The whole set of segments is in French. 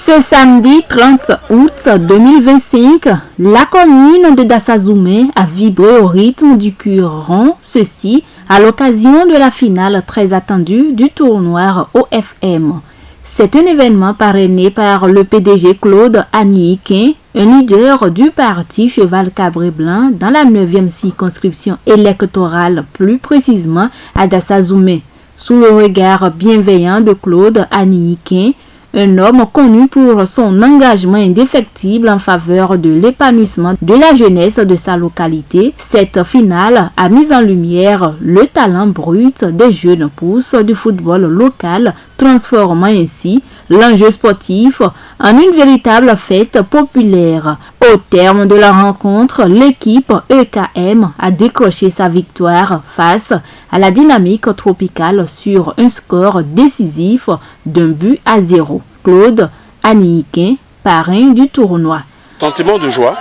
Ce samedi 30 août 2025, la commune de Dassazoumé a vibré au rythme du cœur rond, ceci à l'occasion de la finale très attendue du tournoi OFM. C'est un événement parrainé par le PDG Claude Aniquin, un leader du parti Cheval Cabré Blanc dans la 9e circonscription électorale, plus précisément à Dassazoumé. Sous le regard bienveillant de Claude Aniquin, un homme connu pour son engagement indéfectible en faveur de l'épanouissement de la jeunesse de sa localité, cette finale a mis en lumière le talent brut des jeunes pousses du football local, transformant ainsi l'enjeu sportif en une véritable fête populaire. Au terme de la rencontre, l'équipe EKM a décroché sa victoire face à la Dynamique Tropicale sur un score décisif d'1-0. Claude Aniquin, parrain du tournoi. Sentiment de joie,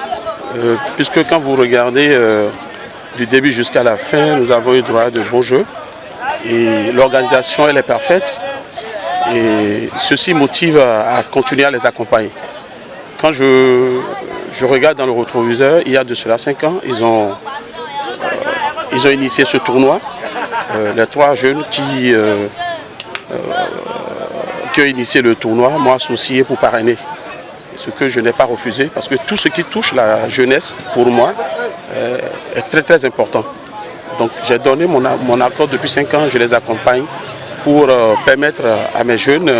puisque quand vous regardez du début jusqu'à la fin, nous avons eu droit à de bons jeux et l'organisation elle est parfaite et ceci motive à continuer à les accompagner. Quand je regarde dans le rétroviseur, il y a de cela 5 ans, ils ont initié ce tournoi. Les 3 jeunes qui ont initié le tournoi m'ont associé pour parrainer. Ce que je n'ai pas refusé parce que tout ce qui touche la jeunesse, pour moi, est très très important. Donc j'ai donné mon accord depuis 5 ans, je les accompagne pour permettre à mes jeunes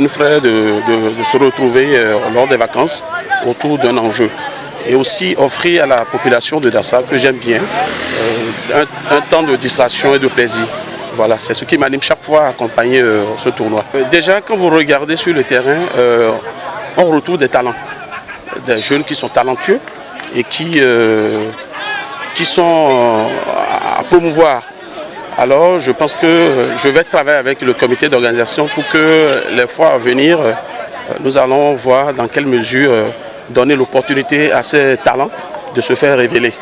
frères de se retrouver lors des vacances autour d'un enjeu. Et aussi offrir à la population de Dassa, que j'aime bien, un temps de distraction et de plaisir. Voilà, c'est ce qui m'anime chaque fois à accompagner ce tournoi. Déjà, quand vous regardez sur le terrain, on retrouve des talents. Des jeunes qui sont talentueux et qui sont à promouvoir. Alors, je pense que je vais travailler avec le comité d'organisation pour que les fois à venir, nous allons voir dans quelle mesure donner l'opportunité à ces talents de se faire révéler.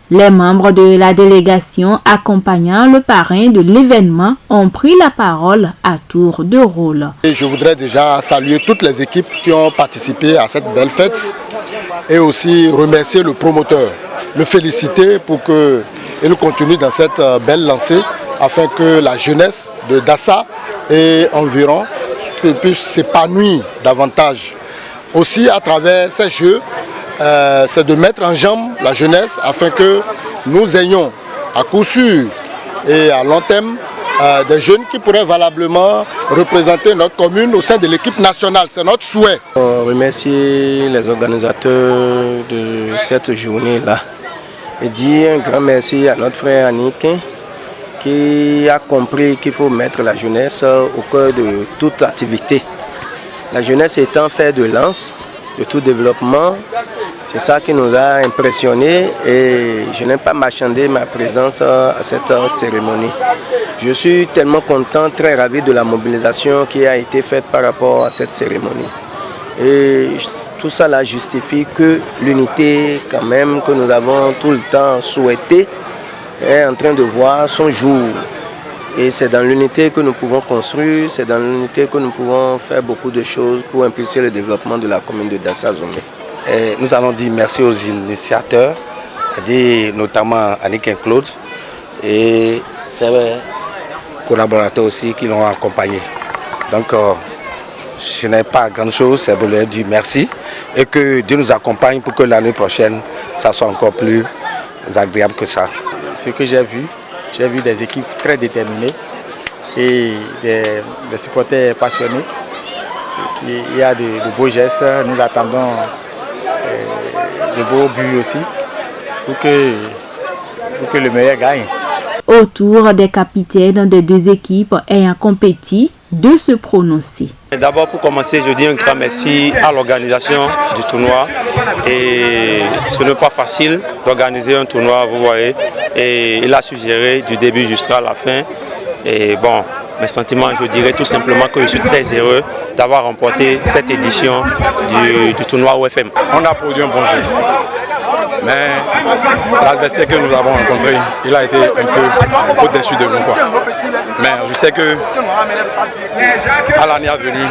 Les membres de la délégation accompagnant le parrain de l'événement ont pris la parole à tour de rôle. Et je voudrais déjà saluer toutes les équipes qui ont participé à cette belle fête et aussi remercier le promoteur, le féliciter pour qu'il continue dans cette belle lancée afin que la jeunesse de Dassa et environ puisse s'épanouir davantage. Aussi à travers ces jeux, c'est de mettre en jambe la jeunesse afin que nous ayons à coup sûr et à long terme des jeunes qui pourraient valablement représenter notre commune au sein de l'équipe nationale. C'est notre souhait. On remercie les organisateurs de cette journée-là et dire un grand merci à notre frère Aniquin qui a compris qu'il faut mettre la jeunesse au cœur de toute activité. La jeunesse étant fait de lance de tout développement, c'est ça qui nous a impressionnés et je n'ai pas marchandé ma présence à cette cérémonie. Je suis tellement content, très ravi de la mobilisation qui a été faite par rapport à cette cérémonie. Et tout ça là justifie que l'unité quand même que nous avons tout le temps souhaité est en train de voir son jour. Et c'est dans l'unité que nous pouvons construire, c'est dans l'unité que nous pouvons faire beaucoup de choses pour impulser le développement de la commune de Dassazoumé. Nous allons dire merci aux initiateurs, notamment Aniquin Claude et ses collaborateurs aussi qui l'ont accompagné. Donc ce n'est pas grand chose, c'est pour leur dire merci et que Dieu nous accompagne pour que l'année prochaine, ça soit encore plus agréable que ça. Ce que j'ai vu des équipes très déterminées et des supporters passionnés. Il y a de beaux gestes, nous attendons de beaux buts aussi pour que le meilleur gagne. Autour des capitaines des 2 équipes ayant compéti de se prononcer. D'abord pour commencer, je dis un grand merci à l'organisation du tournoi et ce n'est pas facile d'organiser un tournoi, vous voyez, et il a suggéré du début jusqu'à la fin et bon, mes sentiments, je dirais tout simplement que je suis très heureux d'avoir remporté cette édition du tournoi OFM. On a produit un bon jeu, mais l'adversaire que nous avons rencontré, il a été un peu déçu de nous, quoi. Mais je sais que à l'année à venir,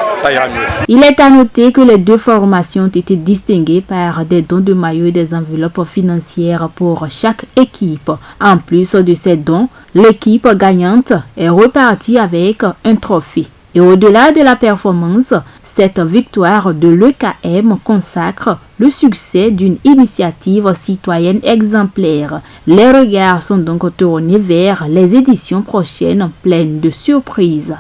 ça ira mieux. Il est à noter que les deux formations ont été distinguées par des dons de maillots et des enveloppes financières pour chaque équipe. En plus de ces dons, l'équipe gagnante est repartie avec un trophée. Et au-delà de la performance, cette victoire de l'EKM consacre le succès d'une initiative citoyenne exemplaire. Les regards sont donc tournés vers les éditions prochaines pleines de surprises.